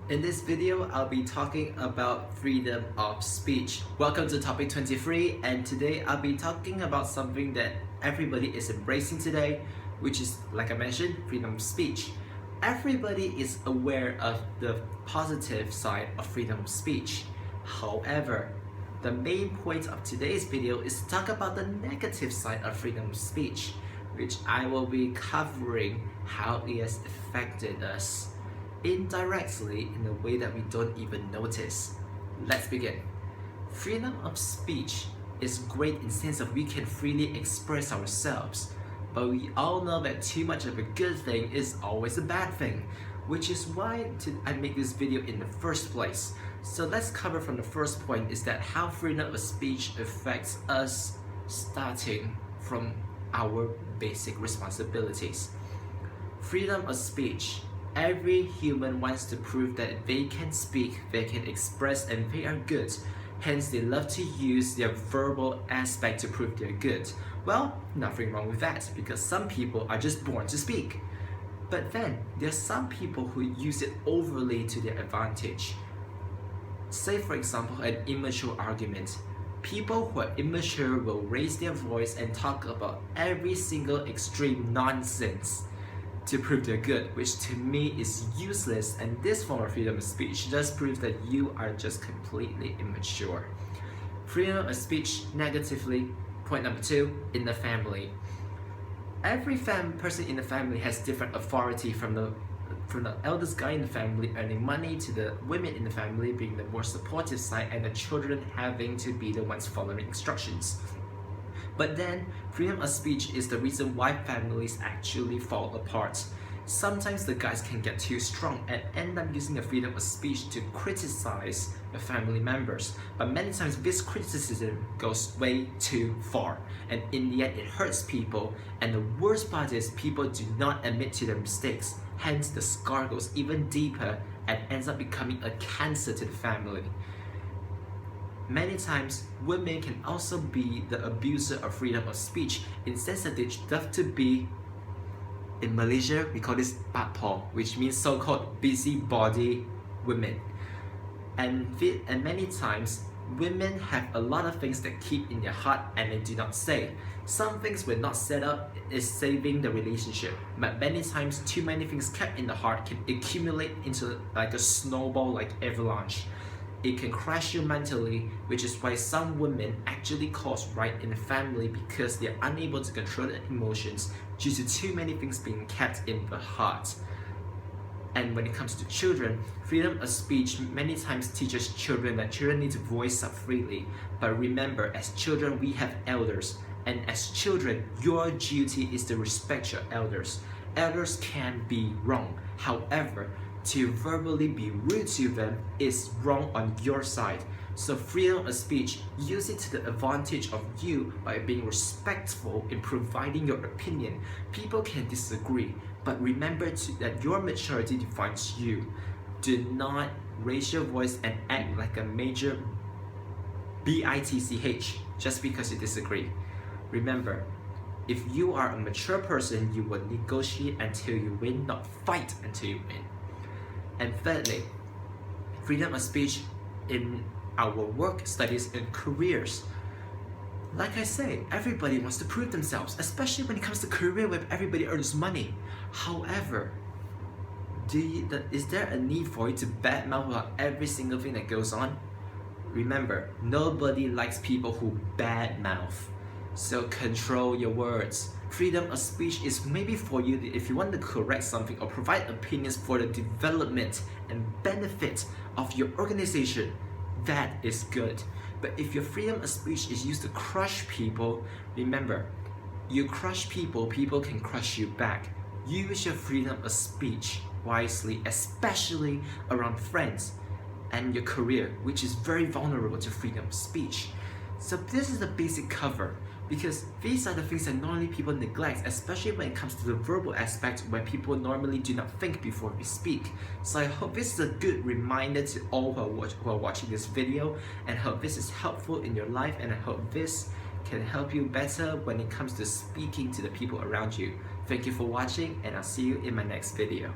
In this video, I'll be talking about freedom of speech. Welcome to topic 23, and today I'll be talking about something that everybody is embracing today, which is, like I mentioned, freedom of speech. Everybody is aware of the positive side of freedom of speech. However, the main point of today's video is to talk about the negative side of freedom of speech, which I will be covering how it has affected us indirectly in a way that we don't even notice. Let's begin. Freedom of speech is great in the sense of we can freely express ourselves, but we all know that too much of a good thing is always a bad thing, which is why I make this video in the first place. So let's cover from the first point is that how freedom of speech affects us starting from our basic responsibilities. Freedom of speech. Every human wants to prove that they can speak, they can express, and they are good. Hence, they love to use their verbal aspect to prove they're good. Well, nothing wrong with that, because some people are just born to speak. But then, there are some people who use it overly to their advantage. Say, for example, an immature argument. People who are immature will raise their voice and talk about every single extreme nonsense to prove they're good, which to me is useless, and this form of freedom of speech just proves that you are just completely immature. Freedom of speech negatively, point number 2, in the family. Every person in the family has different authority, from the eldest guy in the family earning money to the women in the family being the more supportive side and the children having to be the ones following instructions. But then, freedom of speech is the reason why families actually fall apart. Sometimes the guys can get too strong and end up using the freedom of speech to criticize the family members. But many times this criticism goes way too far, and in the end it hurts people, and the worst part is people do not admit to their mistakes. Hence the scar goes even deeper and ends up becoming a cancer to the family. Many times, women can also be the abuser of freedom of speech in the sense that they love to be, in Malaysia, we call this patpol, which means so-called busybody women. And many times, women have a lot of things that keep in their heart and they do not say. Some things were not set up is saving the relationship, but many times too many things kept in the heart can accumulate into like a snowball, like avalanche. It can crash you mentally, which is why some women actually cause riot in the family because they are unable to control their emotions due to too many things being kept in the heart. And when it comes to children, freedom of speech many times teaches children that children need to voice up freely. But remember, as children we have elders, and as children your duty is to respect your elders. Elders can be wrong, however, to verbally be rude to them is wrong on your side. So freedom of speech, use it to the advantage of you by being respectful in providing your opinion. People can disagree, but remember that your maturity defines you. Do not raise your voice and act like a major bitch just because you disagree. Remember, if you are a mature person, you will negotiate until you win, not fight until you win. And thirdly, freedom of speech in our work, studies, and careers. Like I say, everybody wants to prove themselves, especially when it comes to career where everybody earns money. However, is there a need for you to badmouth about every single thing that goes on? Remember, nobody likes people who badmouth. So control your words. Freedom of speech is maybe for you if you want to correct something or provide opinions for the development and benefit of your organization. That is good. But if your freedom of speech is used to crush people, remember, you crush people, people can crush you back. Use your freedom of speech wisely, especially around friends and your career, which is very vulnerable to freedom of speech. So this is the basic cover, because these are the things that normally people neglect, especially when it comes to the verbal aspect where people normally do not think before we speak. So I hope this is a good reminder to all who are watching this video, and hope this is helpful in your life, and I hope this can help you better when it comes to speaking to the people around you. Thank you for watching, and I'll see you in my next video.